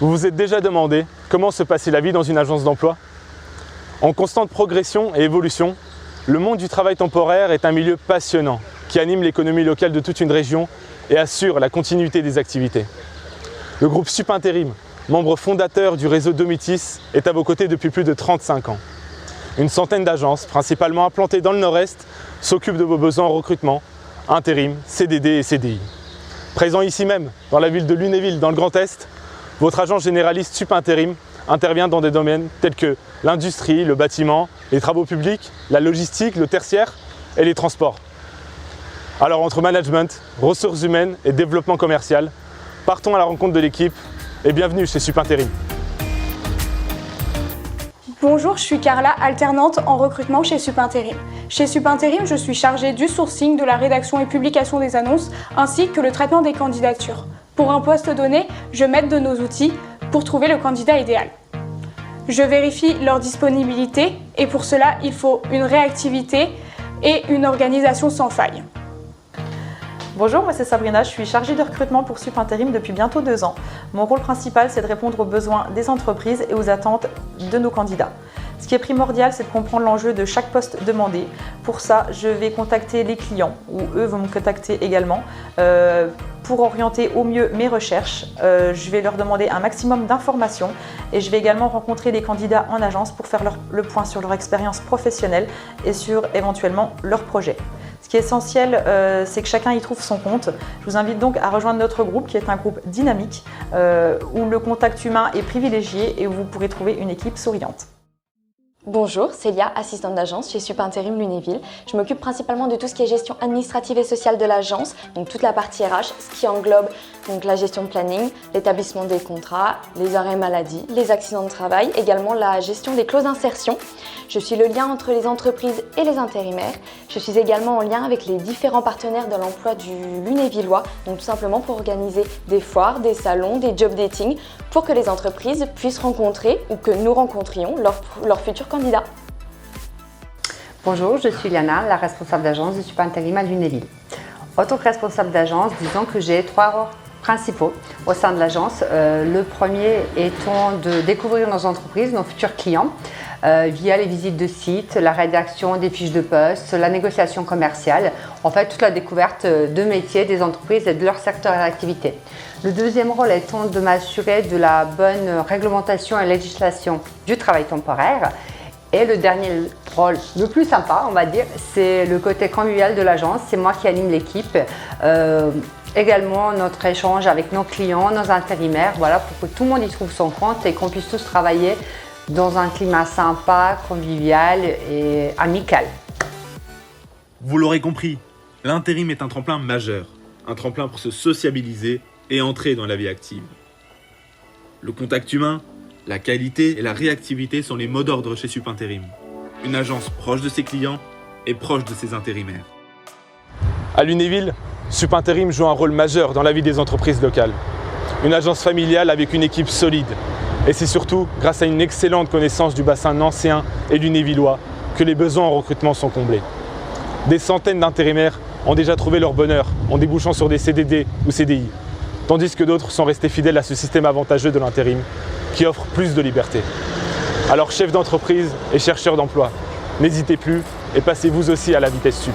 Vous vous êtes déjà demandé comment se passait la vie dans une agence d'emploi? En constante progression et évolution, le monde du travail temporaire est un milieu passionnant qui anime l'économie locale de toute une région et assure la continuité des activités. Le groupe Supintérim, membre fondateur du réseau Domitis, est à vos côtés depuis plus de 35 ans. Une centaine d'agences, principalement implantées dans le Nord-Est, s'occupent de vos besoins en recrutement, intérim, CDD et CDI. Présent ici même, dans la ville de Lunéville, dans le Grand Est, votre agence généraliste Supintérim intervient dans des domaines tels que l'industrie, le bâtiment, les travaux publics, la logistique, le tertiaire et les transports. Alors entre management, ressources humaines et développement commercial, partons à la rencontre de l'équipe et bienvenue chez Supintérim. Bonjour, je suis Carla, alternante en recrutement chez Supintérim. Chez Supintérim, je suis chargée du sourcing, de la rédaction et publication des annonces, ainsi que le traitement des candidatures. Pour un poste donné, je m'aide de nos outils pour trouver le candidat idéal. Je vérifie leur disponibilité et pour cela, il faut une réactivité et une organisation sans faille. Bonjour, moi c'est Sabrina, je suis chargée de recrutement pour Supintérim depuis bientôt 2 ans. Mon rôle principal, c'est de répondre aux besoins des entreprises et aux attentes de nos candidats. Ce qui est primordial, c'est de comprendre l'enjeu de chaque poste demandé. Pour ça, je vais contacter les clients, ou eux vont me contacter également, pour orienter au mieux mes recherches. Je vais leur demander un maximum d'informations et je vais également rencontrer les candidats en agence pour faire le point sur leur expérience professionnelle et sur éventuellement leur projet. Ce qui est essentiel, c'est que chacun y trouve son compte. Je vous invite donc à rejoindre notre groupe qui est un groupe dynamique où le contact humain est privilégié et où vous pourrez trouver une équipe souriante. Bonjour, Célia, assistante d'agence chez Supintérim Lunéville. Je m'occupe principalement de tout ce qui est gestion administrative et sociale de l'agence, donc toute la partie RH, ce qui englobe donc la gestion de planning, l'établissement des contrats, les arrêts maladie, les accidents de travail, également la gestion des clauses d'insertion. Je suis le lien entre les entreprises et les intérimaires. Je suis également en lien avec les différents partenaires de l'emploi du Lunévillois, donc tout simplement pour organiser des foires, des salons, des job dating, pour que les entreprises puissent rencontrer ou que nous rencontrions leurs futurs candidats. Bonjour, je suis Liana, la responsable d'agence de Supintérim à Lunéville. En tant que responsable d'agence, disons que j'ai 3 rôles principaux au sein de l'agence. Le premier étant de découvrir nos entreprises, nos futurs clients, via les visites de sites, la rédaction des fiches de poste, la négociation commerciale, en fait toute la découverte de métiers des entreprises et de leur secteur d'activité. Le deuxième rôle étant de m'assurer de la bonne réglementation et législation du travail temporaire. Et le dernier rôle, le plus sympa on va dire, c'est le côté convivial de l'agence, c'est moi qui anime l'équipe. Également notre échange avec nos clients, nos intérimaires, voilà, pour que tout le monde y trouve son compte et qu'on puisse tous travailler dans un climat sympa, convivial et amical. Vous l'aurez compris, l'intérim est un tremplin majeur, un tremplin pour se sociabiliser et entrer dans la vie active. Le contact humain, la qualité et la réactivité sont les mots d'ordre chez Supintérim, une agence proche de ses clients et proche de ses intérimaires. À Lunéville, Supintérim joue un rôle majeur dans la vie des entreprises locales. Une agence familiale avec une équipe solide. Et c'est surtout grâce à une excellente connaissance du bassin nancéen et lunévillois que les besoins en recrutement sont comblés. Des centaines d'intérimaires ont déjà trouvé leur bonheur en débouchant sur des CDD ou CDI, tandis que d'autres sont restés fidèles à ce système avantageux de l'intérim qui offre plus de liberté. Alors chefs d'entreprise et chercheurs d'emploi, n'hésitez plus et passez vous aussi à la vitesse sup.